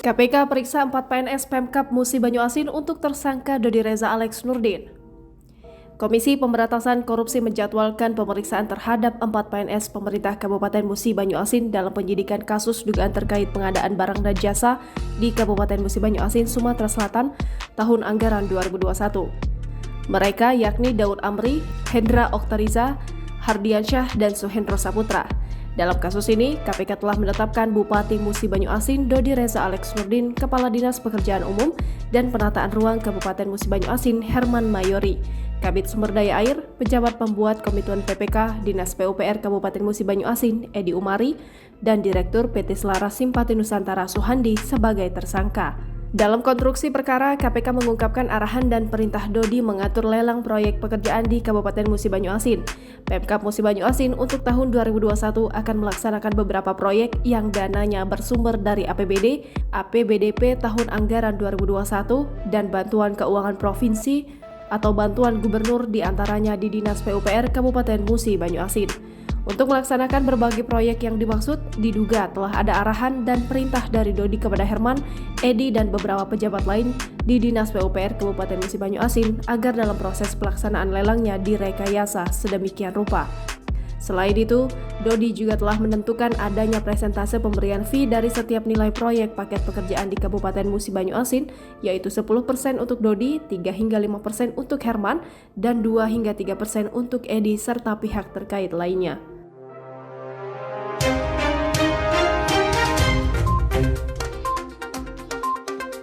KPK periksa 4 PNS Pemkab Musi Banyuasin untuk tersangka Dodi Reza Alex Nurdin. Komisi Pemberantasan Korupsi menjadwalkan pemeriksaan terhadap 4 PNS pemerintah Kabupaten Musi Banyuasin dalam penyidikan kasus dugaan terkait pengadaan barang dan jasa di Kabupaten Musi Banyuasin, Sumatera Selatan tahun anggaran 2021. Mereka yakni Daud Amri, Hendra Oktariza, Hardiansyah, dan Suhendro Saputra. Dalam kasus ini, KPK telah menetapkan Bupati Musi Banyuasin Dodi Reza Alex Nurdin, Kepala Dinas Pekerjaan Umum dan Penataan Ruang Kabupaten Musi Banyuasin Herman Mayori, Kabid Sumber Daya Air, pejabat pembuat Komituan PPK Dinas PUPR Kabupaten Musi Banyuasin Edi Umari, dan Direktur PT Selaras Simpati Nusantara Suhandi sebagai tersangka. Dalam konstruksi perkara, KPK mengungkapkan arahan dan perintah Dodi mengatur lelang proyek pekerjaan di Kabupaten Musi Banyuasin. Pemkab Musi Banyuasin untuk tahun 2021 akan melaksanakan beberapa proyek yang dananya bersumber dari APBD, APBDP tahun anggaran 2021, dan bantuan keuangan provinsi atau bantuan gubernur diantaranya di Dinas PUPR Kabupaten Musi Banyuasin. Untuk melaksanakan berbagai proyek yang dimaksud, diduga telah ada arahan dan perintah dari Dodi kepada Herman, Edi, dan beberapa pejabat lain di Dinas PUPR Kabupaten Musi Banyuasin agar dalam proses pelaksanaan lelangnya direkayasa sedemikian rupa. Selain itu, Dodi juga telah menentukan adanya presentase pemberian fee dari setiap nilai proyek paket pekerjaan di Kabupaten Musi Banyuasin, yaitu 10% untuk Dodi, 3 hingga 5% untuk Herman, dan 2 hingga 3% untuk Edi serta pihak terkait lainnya.